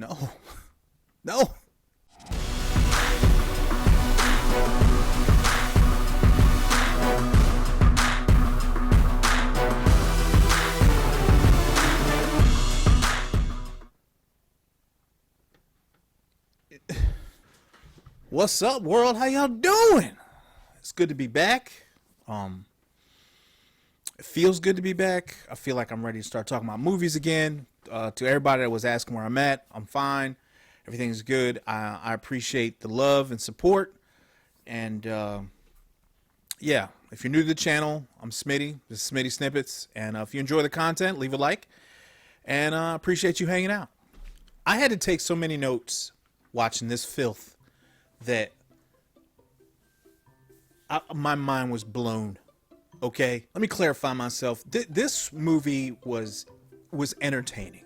No. No. What's up, world? How y'all doing? It's good to be back. It feels good to be back. I feel like I'm ready to start talking about movies again. To everybody that was asking where I'm at, I'm fine. Everything's good. I appreciate the love and support. And yeah, if you're new to the channel, I'm Smitty. This is Smitty Snippets. And if you enjoy the content, leave a like. And I appreciate you hanging out. I had to take so many notes watching this filth that my mind was blown. Okay, let me clarify myself. This movie was entertaining,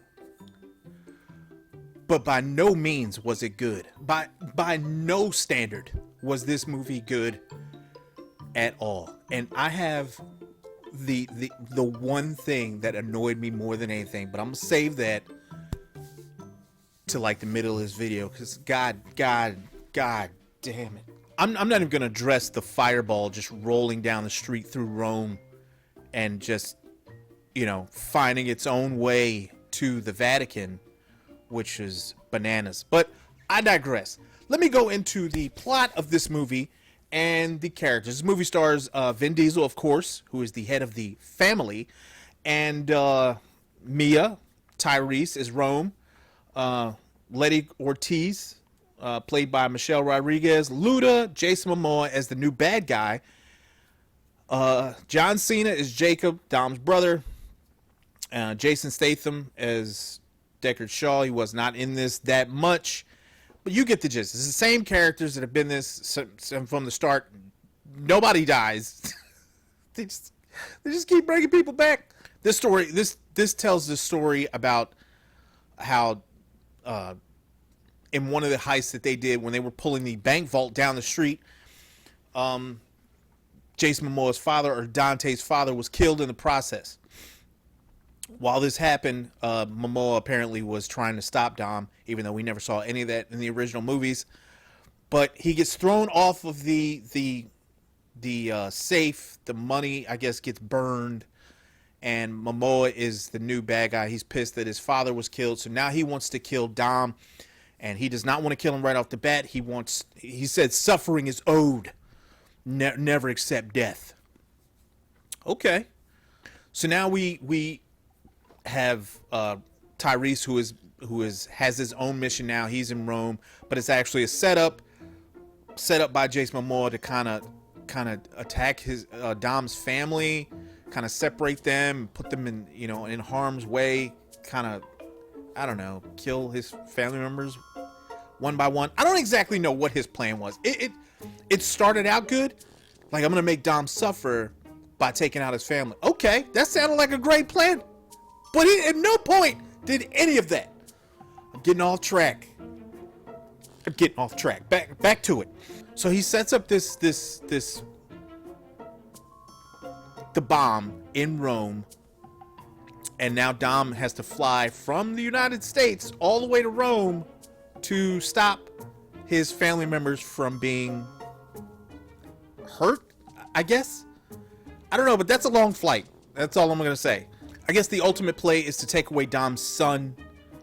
but by no means was it good. By no standard was this movie good at all. And I have the one thing that annoyed me more than anything, but I'm gonna save that to like the middle of this video, because God damn it. I'm not even going to address the fireball just rolling down the street through Rome and just, you know, finding its own way to the Vatican, which is bananas. But I digress. Let me go into the plot of this movie and the characters. This movie stars Vin Diesel, of course, who is the head of the family, and Mia, Tyrese, is Rome. Letty Ortiz, played by Michelle Rodriguez. Luda, Jason Momoa as the new bad guy. John Cena is Jacob, Dom's brother. Jason Statham as Deckard Shaw. He was not in this that much, but you get the gist. It's the same characters that have been this from the start. Nobody dies. they just keep bringing people back. This story, this tells the story about how in one of the heists that they did when they were pulling the bank vault down the street, Jason Momoa's father, or Dante's father, was killed in the process. While this happened, Momoa apparently was trying to stop Dom, even though we never saw any of that in the original movies. But he gets thrown off of the safe. The money, I guess, gets burned. And Momoa is the new bad guy. He's pissed that his father was killed, so now he wants to kill Dom. And he does not want to kill him right off the bat. He said suffering is owed. Never accept death. Okay. So now we have Tyrese, who has his own mission now. He's in Rome, but it's actually a setup by Jason Momoa to kind of attack his Dom's family, kind of separate them, put them in harm's way, kind of, I don't know, kill his family members one by one. I don't exactly know what his plan was. It started out good, like, I'm gonna make Dom suffer by taking out his family. Okay, that sounded like a great plan, but at no point did any of that. I'm getting off track. Back to it. So he sets up the bomb in Rome. And now Dom has to fly from the United States all the way to Rome to stop his family members from being hurt, I guess. I don't know, but that's a long flight. That's all I'm going to say. I guess the ultimate play is to take away Dom's son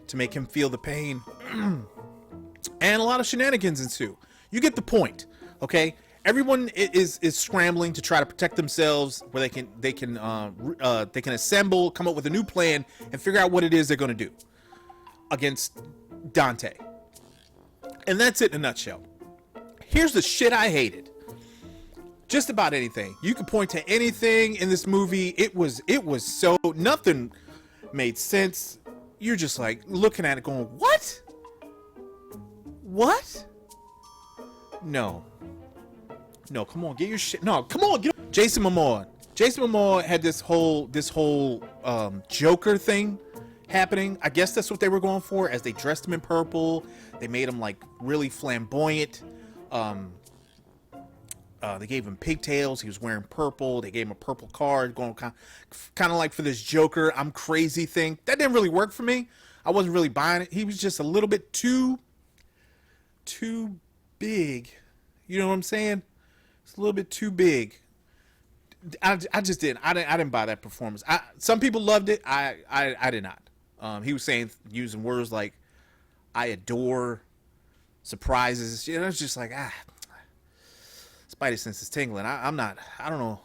to make him feel the pain. And a lot of shenanigans ensue. You get the point, okay? Everyone is scrambling to try to protect themselves, where they can assemble, come up with a new plan, and figure out what it is they're going to do against Dante. And that's it in a nutshell. Here's the shit I hated. Just about anything. You can point to anything in this movie. It was so, nothing made sense. You're just like looking at it going, what? What? No, come on, get your shit. No, come on, get Jason Momoa. Jason Momoa had this whole Joker thing happening. I guess that's what they were going for, as they dressed him in purple. They made him like really flamboyant. They gave him pigtails. He was wearing purple. They gave him a purple card, going kind of like for this Joker, I'm crazy thing. That didn't really work for me. I wasn't really buying it. He was just a little bit too big. You know what I'm saying? It's a little bit too big. I just didn't. I didn't buy that performance. Some people loved it. I did not. He was using words like "I adore," surprises. You know, it's just like Spidey sense is tingling. I'm not. I don't know.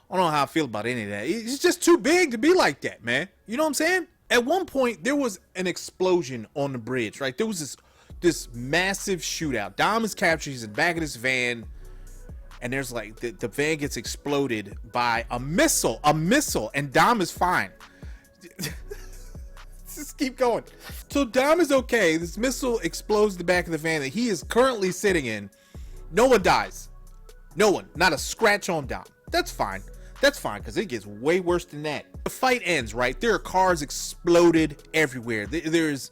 I don't know how I feel about any of that. It's just too big to be like that, man. You know what I'm saying? At one point, there was an explosion on the bridge, right? There was this massive shootout. Dom is captured. He's in the back of this van. And there's like, the van gets exploded by a missile, and Dom is fine. Just keep going. So Dom is okay. This missile explodes the back of the van that he is currently sitting in. No one dies. No one. Not a scratch on Dom. That's fine. That's fine, because it gets way worse than that. The fight ends, right? There are cars exploded everywhere. There's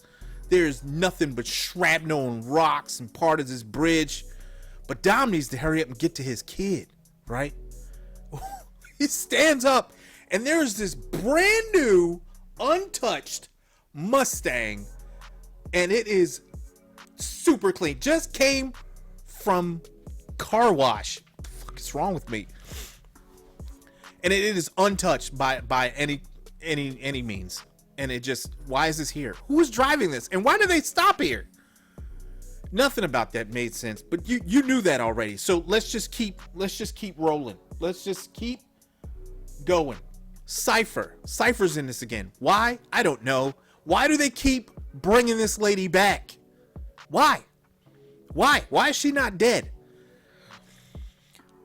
nothing but shrapnel and rocks and part of this bridge. But Dom needs to hurry up and get to his kid, right? He stands up, and there's this brand new, untouched Mustang, and it is super clean. Just came from car wash. What the fuck is wrong with me? And it is untouched by any means. And it just, why is this here? Who is driving this? And why do they stop here? Nothing about that made sense, but you knew that already. So let's just keep rolling. Let's just keep going. Cipher's in this again. Why? I don't know. Why do they keep bringing this lady back? Why is she not dead?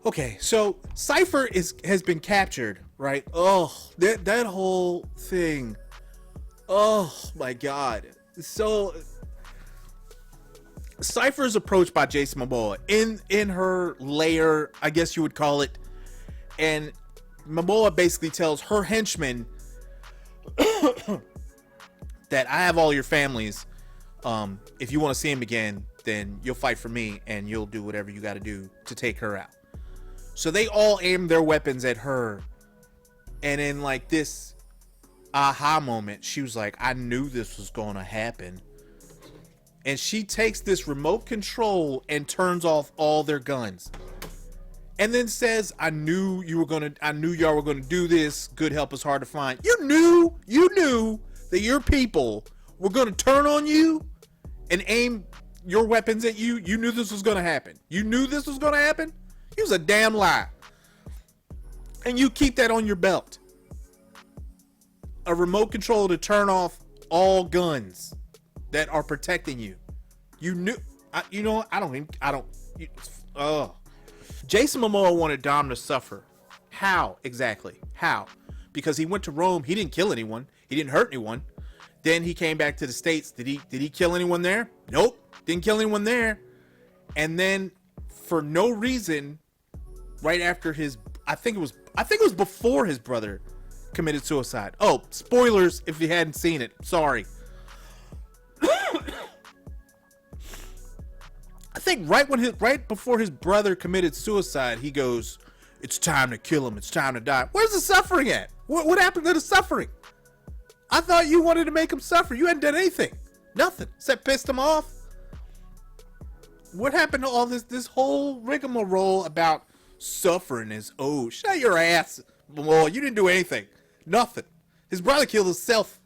Okay, so Cipher has been captured, right? Oh, that whole thing. Oh my God. So Cipher is approached by Jason Momoa in her lair, I guess you would call it, and Momoa basically tells her henchmen that I have all your families. If you want to see him again, then you'll fight for me, and you'll do whatever you got to do to take her out. So they all aim their weapons at her, and in like this aha moment, she was like, I knew this was going to happen. And she takes this remote control and turns off all their guns. And then says, I knew y'all were gonna do this. Good help is hard to find. You knew that your people were gonna turn on you and aim your weapons at you. You knew this was gonna happen. You knew this was gonna happen? It was a damn lie. And you keep that on your belt. A remote control to turn off all guns that are protecting you. You knew, Jason Momoa wanted Dom to suffer. How exactly? How? Because he went to Rome. He didn't kill anyone. He didn't hurt anyone. Then he came back to the States. Did he kill anyone there? Nope. Didn't kill anyone there. And then for no reason, right after I think it was before his brother committed suicide. Oh, spoilers if you hadn't seen it. Sorry. I think right before his brother committed suicide, he goes, "It's time to kill him. It's time to die." Where's the suffering at? What happened to the suffering? I thought you wanted to make him suffer. You hadn't done anything. Nothing. Except pissed him off. What happened to all this whole rigmarole about suffering is, oh, shut your ass. Well, you didn't do anything. Nothing. His brother killed himself.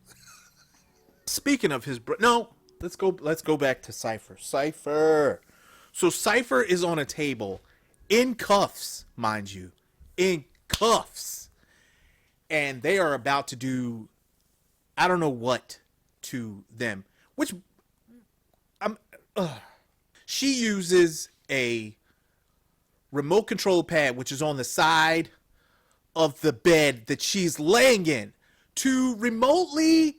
Speaking of his brother, no, let's go back to Cipher. Cipher. So Cipher is on a table in cuffs, mind you, in cuffs. And they are about to do, I don't know what to them, which she uses a remote control pad, which is on the side of the bed that she's laying in, to remotely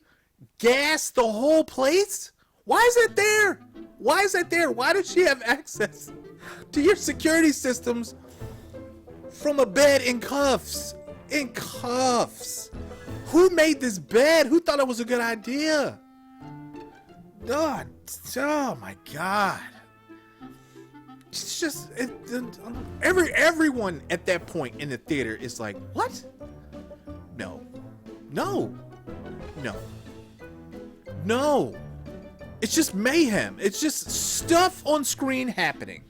gas the whole place. Why is it there? Why is that there? Why does she have access to your security systems from a bed in cuffs? In cuffs. Who made this bed? Who thought it was a good idea? God, oh my God. It's just everyone at that point in the theater is like, what? No. No. It's just mayhem. It's just stuff on screen happening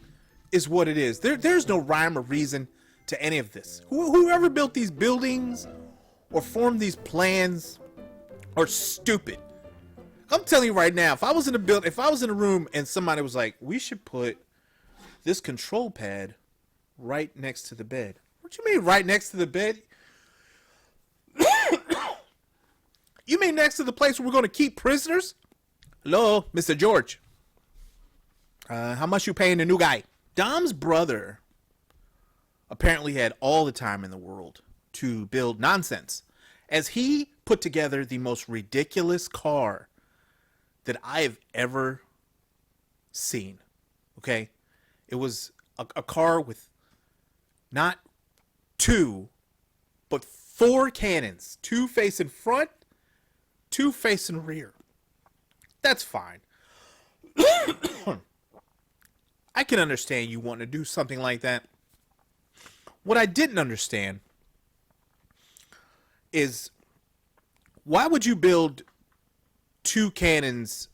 is what it is. There's no rhyme or reason to any of this. Whoever built these buildings or formed these plans are stupid. I'm telling you right now, if I was in a room and somebody was like, we should put this control pad right next to the bed. What you mean right next to the bed? You mean next to the place where we're going to keep prisoners? Hello, Mr. George. How much you paying the new guy? Dom's brother apparently had all the time in the world to build nonsense, as he put together the most ridiculous car that I have ever seen. Okay? It was a car with not 2, but 4 cannons. 2 facing front, 2 facing rear. That's fine. I can understand you want to do something like that. What I didn't understand is, why would you build 2 cannons,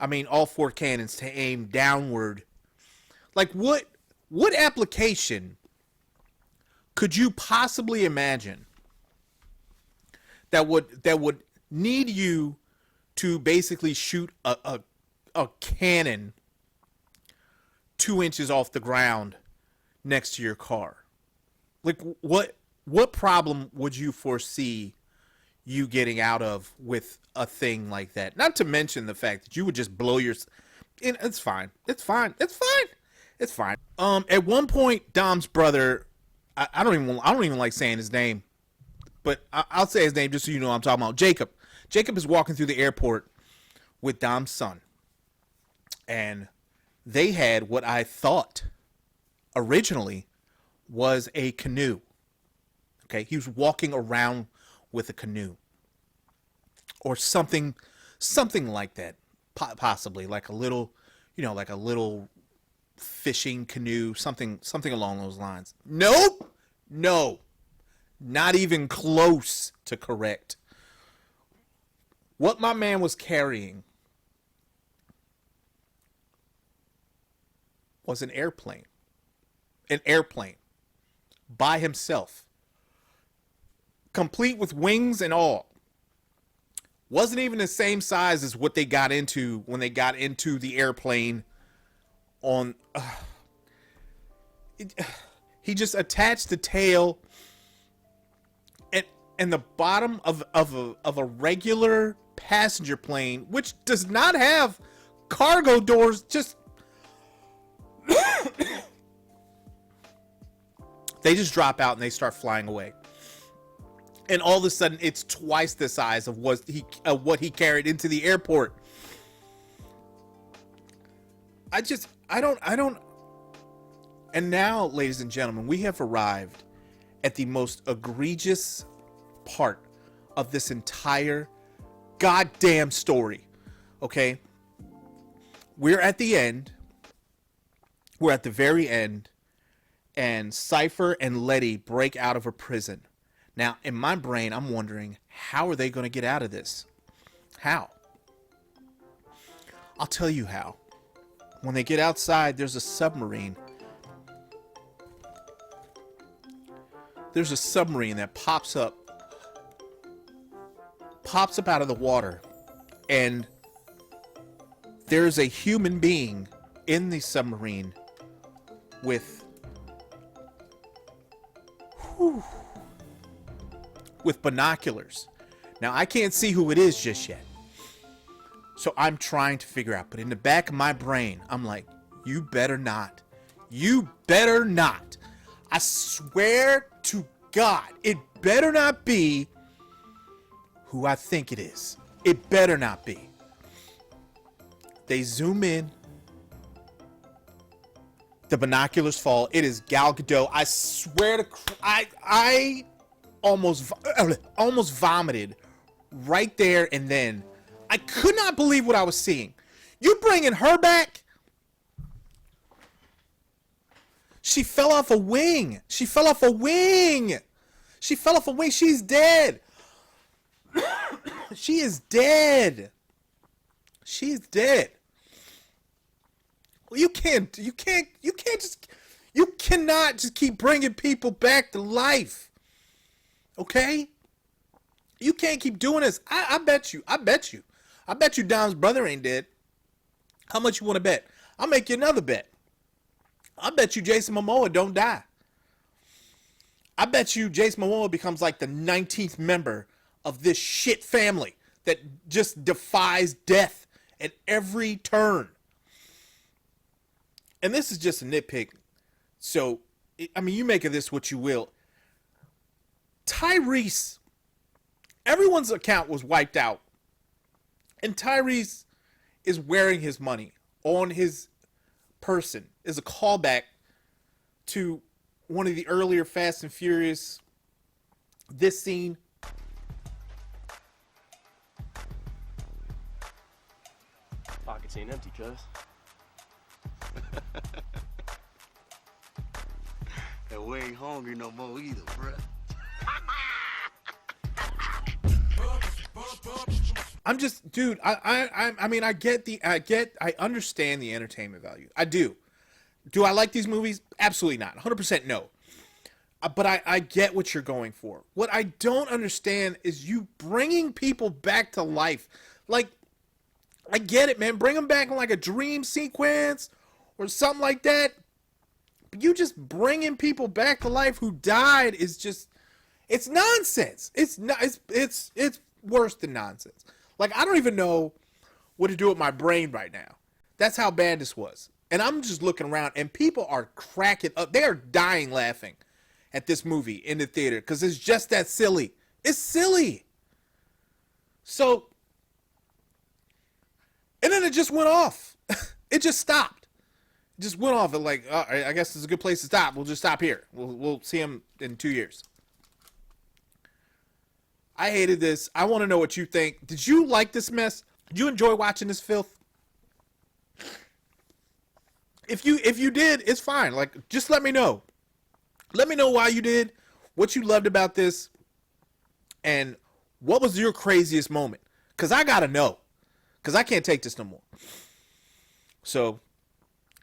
all 4 cannons, to aim downward? Like, what application could you possibly imagine that would need you to basically shoot a cannon 2 inches off the ground next to your car? Like, what problem would you foresee you getting out of with a thing like that? Not to mention the fact that you would just blow your... It's fine. It's fine. It's fine. It's fine. At one point, Dom's brother, I don't even like saying his name, but I'll say his name just so you know what I'm talking about. Jacob. Jacob is walking through the airport with Dom's son, and they had what I thought originally was a canoe. Okay, he was walking around with a canoe or something like that, possibly like a little, like a little fishing canoe, something along those lines. Nope, no, not even close to correct. What my man was carrying was an airplane by himself, complete with wings and all. Wasn't even the same size as what they got into when they got into the airplane on... he just attached the tail and the bottom of a regular passenger plane, which does not have cargo doors, just... they just drop out and they start flying away. And all of a sudden, it's twice the size of what he carried into the airport. I don't. And now, ladies and gentlemen, we have arrived at the most egregious part of this entire goddamn story. Okay? We're at the end. We're at the very end. And Cipher and Letty break out of a prison. Now, in my brain, I'm wondering, how are they going to get out of this? How? I'll tell you how. When they get outside, there's a submarine. There's a submarine that pops up out of the water. And there's a human being in the submarine with... with binoculars. Now, I can't see who it is just yet. So I'm trying to figure out. But in the back of my brain, I'm like, you better not. You better not. I swear to God, it better not be who I think it is. It better not be. They zoom in. The binoculars fall. It is Gal Gadot. I swear to... I almost vomited right there and then. I could not believe what I was seeing. You bringing her back? She fell off a wing. She fell off a wing. She fell off a wing. She's dead. She is dead. She's dead. Well, you cannot just keep bringing people back to life. Okay? You can't keep doing this. I bet you Dom's brother ain't dead. How much you want to bet? I'll make you another bet. I bet you Jason Momoa don't die. I bet you Jason Momoa becomes like the 19th member of this shit family that just defies death at every turn. And this is just a nitpick. So, I mean, you make of this what you will. Tyrese, everyone's account was wiped out. And Tyrese is wearing his money on his person. Is a callback to one of the earlier Fast and Furious. This scene. Pockets ain't empty, cuz. And we ain't hungry no more either, bruh. I'm just, dude. I mean, I understand the entertainment value. I do. Do I like these movies? Absolutely not. 100% no. But I get what you're going for. What I don't understand is you bringing people back to life. Like, I get it, man. Bring them back in like a dream sequence or something like that. But you just bringing people back to life who died is just, it's nonsense. It's not. It's worse than nonsense. Like, I don't even know what to do with my brain right now. That's how bad this was. And I'm just looking around, and people are cracking up. They are dying laughing at this movie in the theater because it's just that silly. It's silly. So, and then it just went off. It just stopped. It just went off. And like, I guess it's a good place to stop. We'll just stop here. We'll see him in 2 years. I hated this. I want to know what you think. Did you like this mess? Did you enjoy watching this filth? If you did, it's fine. Like, just let me know. Let me know why you did, what you loved about this, and what was your craziest moment. Because I got to know. Because I can't take this no more. So,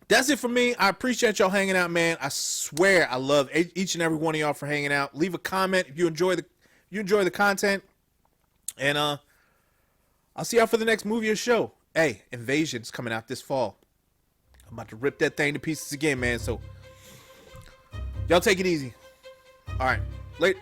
that's it for me. I appreciate y'all hanging out, man. I swear I love each and every one of y'all for hanging out. Leave a comment if you enjoy the content. And I'll see y'all for the next movie or show. Hey, Invasion's coming out this fall. I'm about to rip that thing to pieces again, man. So, y'all take it easy. All right. Later.